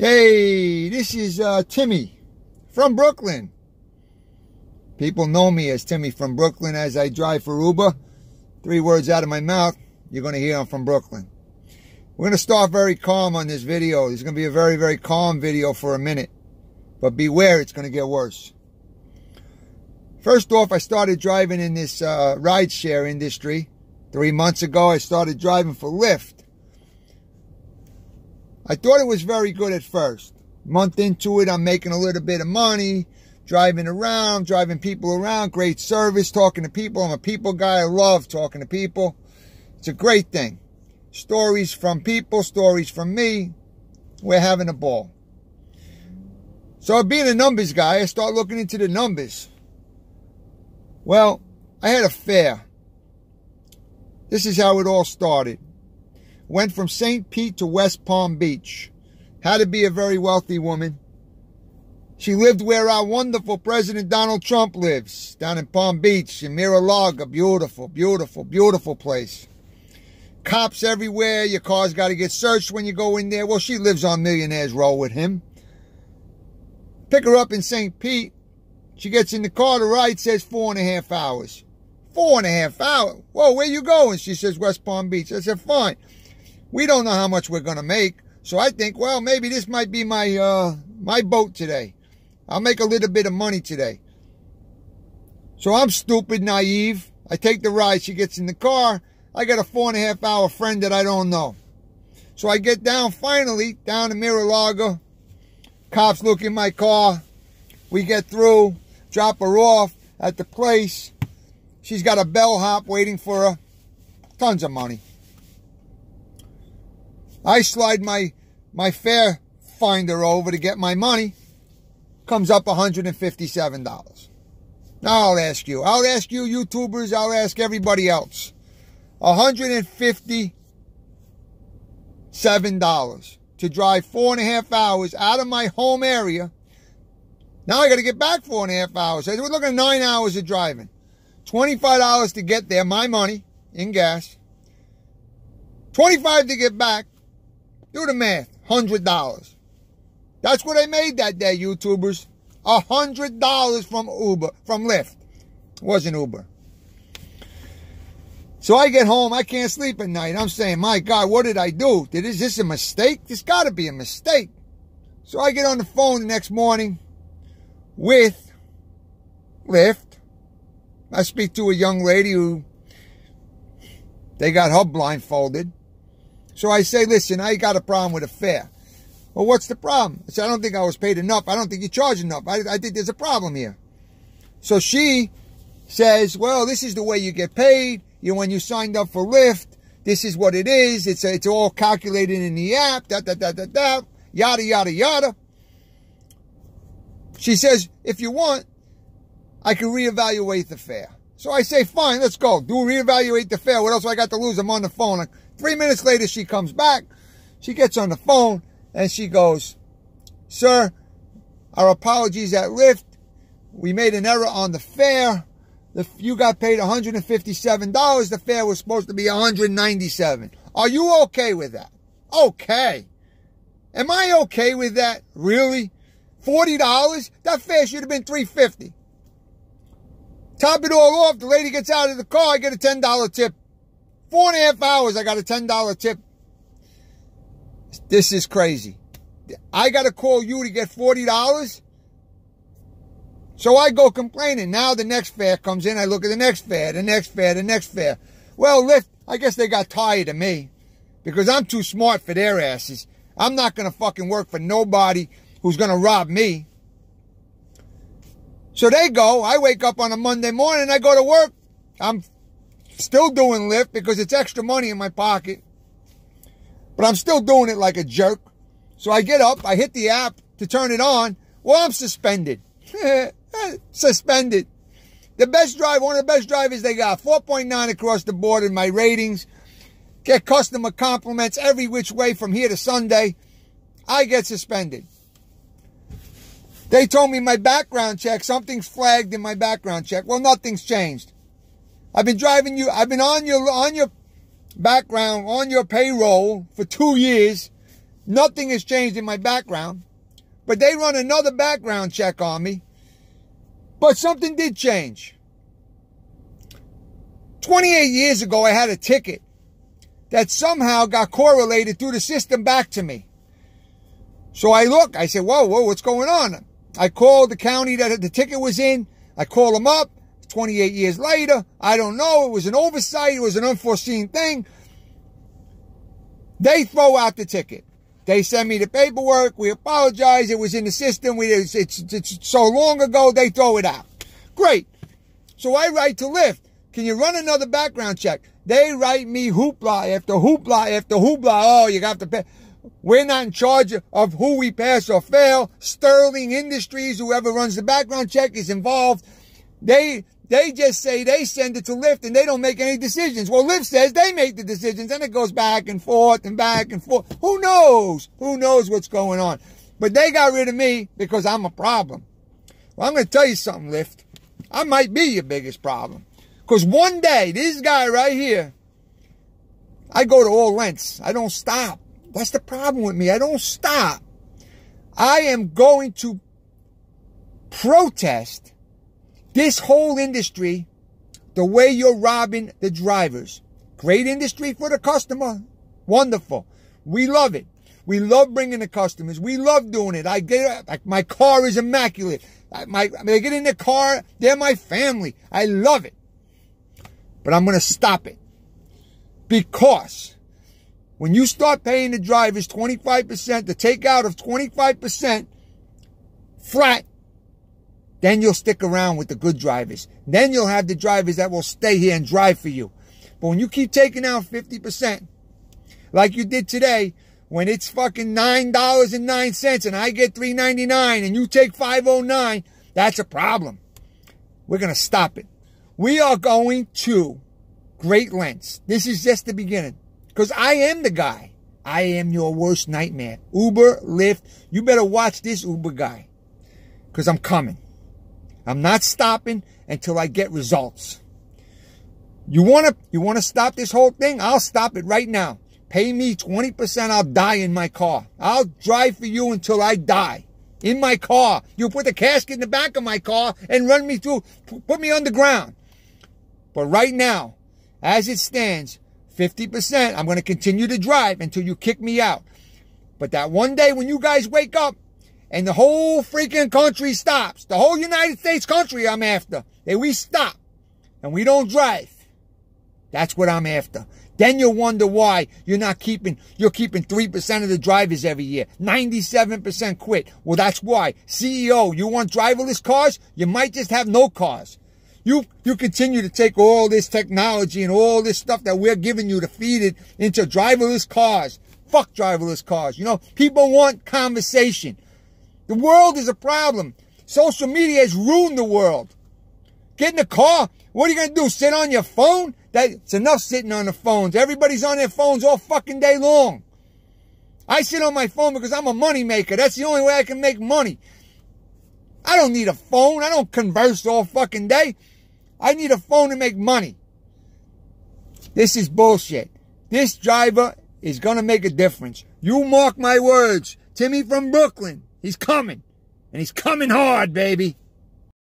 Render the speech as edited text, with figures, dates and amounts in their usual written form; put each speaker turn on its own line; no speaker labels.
Hey, this is Timmy from Brooklyn. People know me as Timmy from Brooklyn as I drive for Uber. 3 words out of my mouth, you're going to hear I'm from Brooklyn. We're going to start very calm on this video. This is going to be a very, very calm video for a minute. But beware, it's going to get worse. First off, I started driving in this rideshare industry. 3 months ago, I started driving for Lyft. I thought it was very good at first. Month into it, I'm making a little bit of money, driving around, driving people around, great service, talking to people. I'm a people guy. I love talking to people. It's a great thing. Stories from people, stories from me. We're having a ball. So being a numbers guy, I start looking into the numbers. Well, I had a fare. This is how it all started. Went from St. Pete to West Palm Beach. Had to be a very wealthy woman. She lived where our wonderful President Donald Trump lives, down in Palm Beach, in Mar-a-Lago. Beautiful, beautiful, beautiful place. Cops everywhere. Your car's got to get searched when you go in there. Well, she lives on Millionaire's Row with him. Pick her up in St. Pete. She gets in the car. The ride says 4.5 hours. 4.5 hours? Whoa, where you going? She says West Palm Beach. I said, fine. We don't know how much we're going to make. So I think, well, maybe this might be my my boat today. I'll make a little bit of money today. So I'm stupid, naive. I take the ride. She gets in the car. I got a 4.5 hour friend that I don't know. So I get down, finally, down to Mar-a-Lago. Cops look in my car. We get through, drop her off at the place. She's got a bellhop waiting for her. Tons of money. I slide my fare finder over to get my money. Comes up $157. Now I'll ask you YouTubers, I'll ask everybody else. $157 to drive 4.5 hours out of my home area. Now I got to get back 4.5 hours. So we're looking at 9 hours of driving. $25 to get there, my money, in gas. $25 to get back. Do the math. $100. That's what I made that day, YouTubers. $100 from Uber, from Lyft. It wasn't Uber. So I get home. I can't sleep at night. I'm saying, my God, what did I do? Is this a mistake? This got to be a mistake. So I get on the phone the next morning with Lyft. I speak to a young lady who, they got her blindfolded. So I say, listen, I got a problem with a fare. Well, what's the problem? I said, I don't think I was paid enough. I don't think you charge enough. I think there's a problem here. So she says, well, this is the way you get paid. When you signed up for Lyft, this is what it is. It's all calculated in the app, yada, yada, yada. She says, if you want, I can reevaluate the fare. So I say, fine, let's go. Reevaluate the fare. What else do I got to lose? I'm on the phone. Like 3 minutes later, she comes back. She gets on the phone and she goes, sir, our apologies at Lyft. We made an error on the fare. You got paid $157. The fare was supposed to be $197. Are you okay with that? Okay. Am I okay with that? Really? $40? That fare should have been $3.50. Top it all off, the lady gets out of the car, I get a $10 tip. 4.5 hours, I got a $10 tip. This is crazy. I got to call you to get $40? So I go complaining. Now the next fare comes in. I look at the next fare, the next fare, the next fare. Well, Lyft, I guess they got tired of me because I'm too smart for their asses. I'm not going to fucking work for nobody who's going to rob me. So they go. I wake up on a Monday morning. I go to work. I'm still doing Lyft because it's extra money in my pocket. But I'm still doing it like a jerk. So I get up. I hit the app to turn it on. Well, I'm suspended. Suspended. The best driver, one of the best drivers they got. 4.9 across the board in my ratings. Get customer compliments every which way from here to Sunday. I get suspended. They told me my background check, something's flagged in my background check. Well, nothing's changed. I've been driving you, I've been on your background, on your payroll for 2 years. Nothing has changed in my background. But they run another background check on me. But something did change. 28 years ago, I had a ticket that somehow got correlated through the system back to me. So I look, I said, whoa, what's going on? I called the county that the ticket was in. I call them up. 28 years later, I don't know. It was an oversight. It was an unforeseen thing. They throw out the ticket. They send me the paperwork. We apologize. It was in the system. It's so long ago. They throw it out. Great. So I write to Lyft. Can you run another background check? They write me hoopla after hoopla after hoopla. Oh, you got to pay. We're not in charge of who we pass or fail. Sterling Industries, whoever runs the background check, is involved. They just say they send it to Lyft and they don't make any decisions. Well, Lyft says they make the decisions and it goes back and forth and back and forth. Who knows? Who knows what's going on? But they got rid of me because I'm a problem. Well, I'm going to tell you something, Lyft. I might be your biggest problem. Because one day, this guy right here, I go to all lengths. I don't stop. That's the problem with me. I don't stop. I am going to protest this whole industry the way you're robbing the drivers. Great industry for the customer. Wonderful. We love it. We love bringing the customers. We love doing it. My car is immaculate. They get in the car. They're my family. I love it. But I'm going to stop it. Because when you start paying the drivers 25%, the takeout of 25% flat, then you'll stick around with the good drivers. Then you'll have the drivers that will stay here and drive for you. But when you keep taking out 50%, like you did today, when it's fucking $9.09 and I get $3.99 and you take $5.09, that's a problem. We're going to stop it. We are going to great lengths. This is just the beginning. Because I am the guy. I am your worst nightmare. Uber, Lyft. You better watch this Uber guy. Because I'm coming. I'm not stopping until I get results. You want to stop this whole thing? I'll stop it right now. Pay me 20%. I'll die in my car. I'll drive for you until I die. In my car. You put the casket in the back of my car and run me through. Put me underground. But right now, as it stands, 50%, I'm going to continue to drive until you kick me out. But that one day when you guys wake up and the whole freaking country stops, the whole United States country I'm after, that we stop and we don't drive, that's what I'm after. Then you'll wonder why you're keeping 3% of the drivers every year. 97% quit. Well, that's why. CEO, you want driverless cars? You might just have no cars. You continue to take all this technology and all this stuff that we're giving you to feed it into driverless cars. Fuck driverless cars. You know, people want conversation. The world is a problem. Social media has ruined the world. Get in the car. What are you going to do? Sit on your phone? It's enough sitting on the phones. Everybody's on their phones all fucking day long. I sit on my phone because I'm a money maker. That's the only way I can make money. I don't need a phone. I don't converse all fucking day. I need a phone to make money. This is bullshit. This driver is going to make a difference. You mark my words. Timmy from Brooklyn. He's coming. And he's coming hard, baby.